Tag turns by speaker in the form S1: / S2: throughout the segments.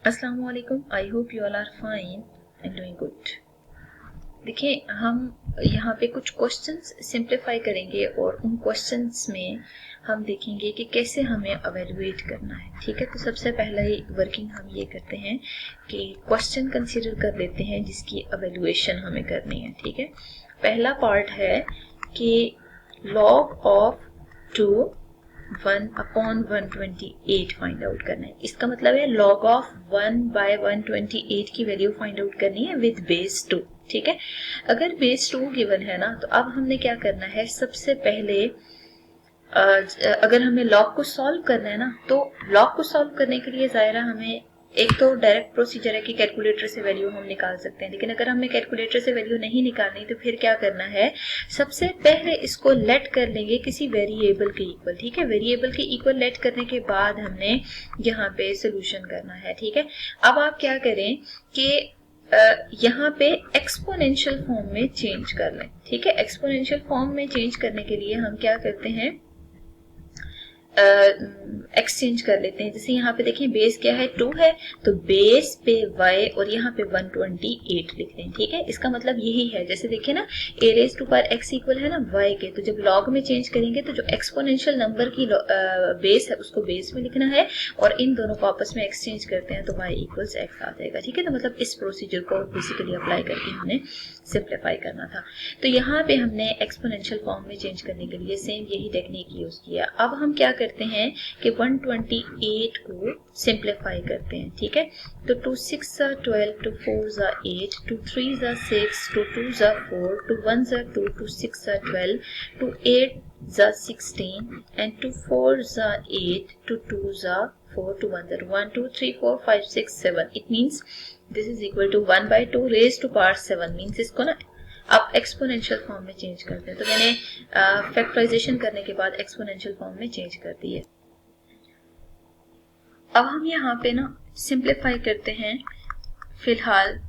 S1: अस्सलाम वालेकुम। I hope you all are fine and doing good. देखिए, हम यहाँ पे कुछ क्वेश्चंस सिंप्लीफाई करेंगे और उन क्वेश्चंस में हम देखेंगे कि कैसे हमें एवेलुएट करना है। ठीक है, तो सबसे पहला ही वर्किंग हम ये करते हैं कि क्वेश्चन कंसीडर कर लेते हैं जिसकी एवेलुएशन हमें करनी है। ठीक है, पहला पार्ट है कि log ऑफ 2 1/128 फाइंड आउट करना है। इसका मतलब है log ऑफ 1/128 की वैल्यू फाइंड आउट करनी है विद बेस 2। ठीक है, अगर बेस 2 गिवन है ना, तो अब हमने क्या करना है, सबसे पहले अगर हमें log को सॉल्व करना है ना, तो log को सॉल्व करने के लिए ज़ाहिरा हमें एक तो डायरेक्ट प्रोसीजर है कि कैलकुलेटर से वैल्यू हम निकाल सकते हैं, लेकिन अगर हमें कैलकुलेटर से वैल्यू नहीं निकालनी तो फिर क्या करना है, सबसे पहले इसको लेट कर लेंगे किसी वेरिएबल के इक्वल। ठीक है, वेरिएबल के इक्वल लेट करने के बाद हमने यहाँ पे सोल्यूशन करना है। ठीक है, अब आप क्या करें कि यहाँ पे एक्सपोनेंशियल फॉर्म में चेंज कर लें। ठीक है, एक्सपोनेंशियल फॉर्म में चेंज करने के लिए हम क्या करते हैं, एक्सचेंज कर लेते हैं। जैसे यहाँ पे देखें बेस क्या है, 2 है, तो बेस पे y और यहाँ पे 128 लिख लें। ठीक है, इसका मतलब यही है, जैसे देखिए ना a raise to power x equal है ना y के, तो जब लॉग में चेंज करेंगे तो जो एक्सपोनेंशियल नंबर की बेस है उसको बेस में लिखना है और इन दोनों को आपस में एक्सचेंज करते हैं तो y इक्वल्स x आ जाएगा। ठीक है, तो मतलब इस प्रोसीजर को बेसिकली अप्लाई करके हमने सिंप्लीफाई करना था। तो यहाँ पे हमने एक्सपोनेंशियल फॉर्म में चेंज करने के लिए सेम यही टेक्निक यूज किया। अब हम क्या करते हैं कि 128 को सिंप्लीफाई करते हैं। ठीक है, तो 2 6 12, 2 4 8, 2 3 6, 2 2 4, 2 1 2, 2 6 12, 2 8 16 and 2 4 8, 2 2 4, 2 1 1, 2 3 4 5 6 7। It means this is equal to 1/2 raised to power 7 means इसको ना आप एक्सपोनेंशियल फॉर्म में चेंज करते हैं। तो मैंने फैक्टराइजेशन करने के बाद एक्सपोनेंशियल फॉर्म में चेंज कर दी है। अब हम यहाँ पे ना सिंप्लीफाई करते हैं फिलहाल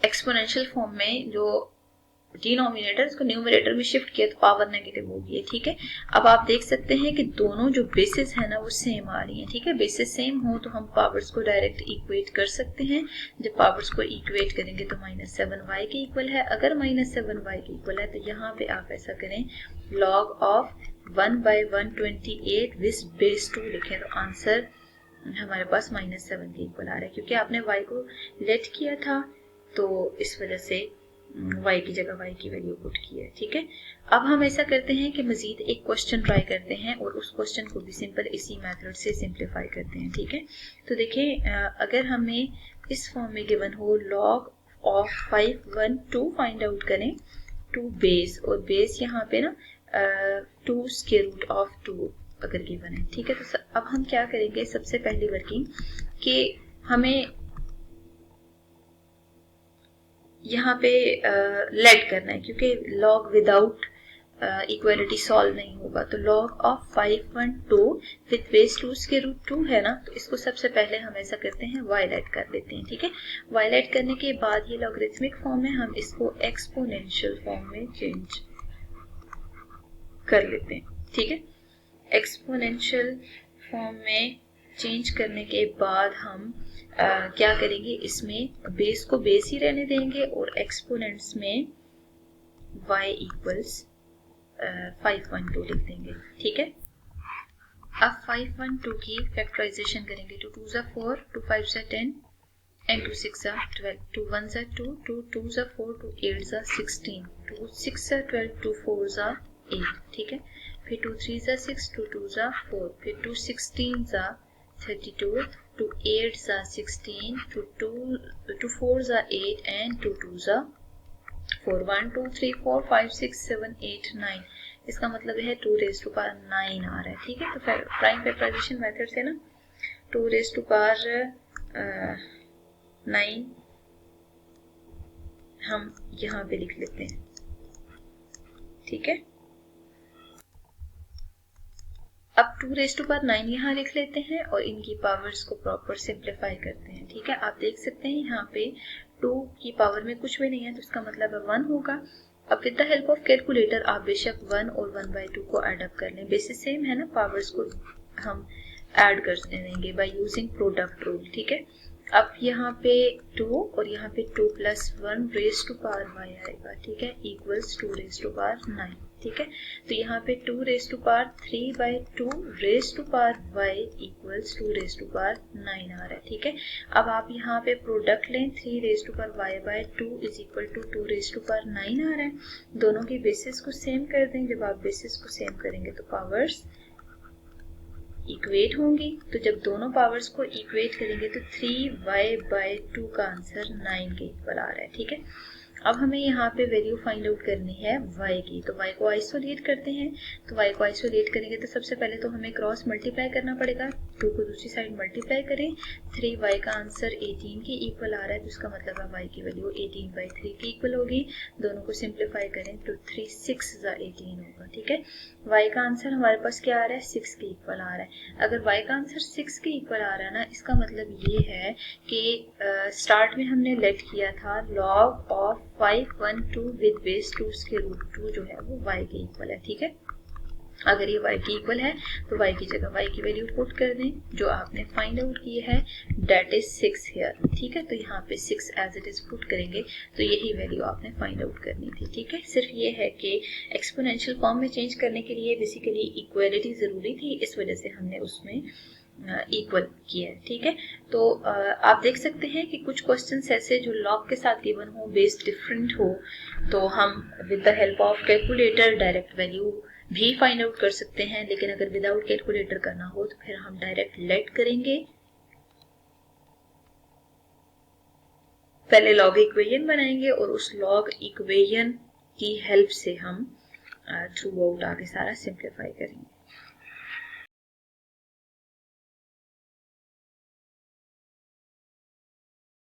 S1: एक्सपोनेंशियल फॉर्म में जो डिनोमिनेटर इसको न्यूमरेटर में शिफ्ट किया तो पावर नेगेटिव होगी है। ठीक है, अब आप देख सकते हैं कि दोनों जो बेसिस है ना वो सेम आ रही हैं। ठीक है, बेसिस सेम हो तो हम पावर्स को डायरेक्ट इक्वेट कर सकते हैं। जब पावर्स को इक्वेट करेंगे तो -7y के इक्वल है। अगर -7y के इक्वल है तो यहाँ पे आप ऐसा करें, log ऑफ 1/128 विद बेस 2 लिखें तो आंसर हमारे पास -7 के इक्वल आ रहा है, क्योंकि आपने y को लेट किया था तो इस वजह से y की जगह y की वैल्यू पुट की है। ठीक है, अब हम ऐसा करते हैं कि मजीद एक क्वेश्चन ट्राई करते हैं और उस क्वेश्चन को भी सिंपल इसी मेथड से सिंप्लीफाई करते हैं। ठीक है, तो देखिए अगर हमें इस फॉर्म में गिवन हो log ऑफ 512 फाइंड आउट करें, 2 बेस और बेस यहाँ पे ना 2 स्क्वायर रूट ऑफ 2 अगर गिवन है। ठीक है, तो अब हम क्या करेंगे, सबसे पहली वर्किंग कि हमें यहाँ पे लेट करना है, क्योंकि log विदाउट इक्वालिटी सॉल्व नहीं होगा। तो log ऑफ 512 विद बेस 2 के रूट 2 है ना, तो इसको सबसे पहले हम ऐसा करते हैं y लेट कर देते हैं। ठीक है, y लेट करने के बाद ये लॉगरिथमिक फॉर्म है, हम इसको एक्सपोनेंशियल फॉर्म में चेंज कर लेते हैं। ठीक है, एक्सपोनेंशियल फॉर्म में चेंज करने के बाद हम क्या करेंगे, इसमें बेस को बेस ही रहने देंगे और एक्सपोनेंट्स में y इक्वल्स 512 लिख देंगे। ठीक है, अब 512 की फैक्टराइजेशन करेंगे। 2 2 4, 2 5 10 and 2 6 12, 2 1 2, 2 2 4, 2 8 16, 2 6 12, 2 4 8। ठीक है, फिर 2 3 6, 2 2 4, फिर 2 16 32, 2 8 16, 2 4 8 and 2 2 4, 1 2 3 4 5 6 7 8 9। इसका मतलब है 2 रेज टू पावर 9 आ रहा है। ठीक है, तो प्राइम फैक्टराइजेशन मेथड से ना 2 रेज टू पावर 9 हम यहाँ पे लिख लेते हैं। ठीक है, अब 2 रेज टू पावर 9 यहाँ लिख लेते हैं और इनकी पावर्स को प्रॉपर सिंप्लीफाई करते हैं। ठीक है, आप देख सकते हैं यहाँ पे 2 की पावर में कुछ भी नहीं है तो इसका मतलब 1 होगा अब with the help of calculator आप बेशक 1 और 1/2 को ऐड अप कर लें, बेसिस सेम है ना, पावर्स को हम ऐड कर देंगे बाय यूजिंग प्रोडक्ट रूल, ठीक है। अब यहाँ पे 2 और यहाँ पे 2 + 1 रेज टू पावर y आएगा, ठीक है, इक्वल्स 2 रेज टू पावर 9, ठीक है। तो यहाँ पे 2 raise to power 3/2 raise to power y equals 2 raise to power 9 आ रहा है, ठीक है। अब आप यहाँ पे प्रोडक्ट लें, 3 raise to power y/2 is equal to 2 raise to power 9 आ रहा है। दोनों की बेसिस को सेम कर दें, जब आप बेसिस को सेम करेंगे तो पावर्स इक्वेट होंगी। तो जब दोनों पावर्स को इक्वेट करेंगे तो 3y/2 का आंसर 9 के इक्वल आ रहा है, ठीक है। अब हमें यहाँ पे वैल्यू फाइंड आउट करनी है y की, तो y को आइसोलेट करते हैं। तो y को आइसोलेट करेंगे तो सबसे पहले तो हमें क्रॉस मल्टीप्लाई करना पड़ेगा, 2 को दूसरी साइड मल्टीप्लाई करें, 3y का आंसर 18 के इक्वल आ रहा है, तो इसका मतलब है y की वैल्यू 18/3 के इक्वल होगी। दोनों को सिंप्लीफाई करें तो 3 6 18 होगा, ठीक है। y का आंसर हमारे पास क्या आ रहा है, 6 के इक्वल आ रहा है। अगर y का आंसर 6 के इक्वल आ रहा है ना, इसका मतलब ये है कि स्टार्ट में हमने लेट किया था log ऑफ 512 विद बेस 2 के रूट 2 जो है वो y के इक्वल है, ठीक है। अगर ये y के इक्वल है तो y की जगह y की वैल्यू पुट कर दें जो आपने फाइंड आउट की है, डेट इज 6 हियर, ठीक है। तो यहाँ पे 6 एज इट इज पुट करेंगे तो यही वैल्यू आपने फाइंड आउट करनी थी, ठीक है। सिर्फ ये है कि एक्सपोनेंशियल फॉर्म में चेंज करने के लिए बेसिकली इक्वलिटी जरूरी थी, इस वजह से हमने उसमें इक्वल किया है, ठीक है। तो आप देख सकते हैं कि कुछ क्वेश्चंस ऐसे जो लॉग के साथ गिवन हो, बेस डिफरेंट हो, तो हम with the help of calculator direct value भी फाइंड आउट कर सकते हैं। लेकिन अगर विदाउट कैलकुलेटर करना हो तो फिर हम डायरेक्ट लेट करेंगे, पहले लॉग इक्वेशन बनाएंगे और उस लॉग इक्वेशन की हेल्प से हम थ्रू आउट आगे सारा सिंप्लीफाई करेंगे।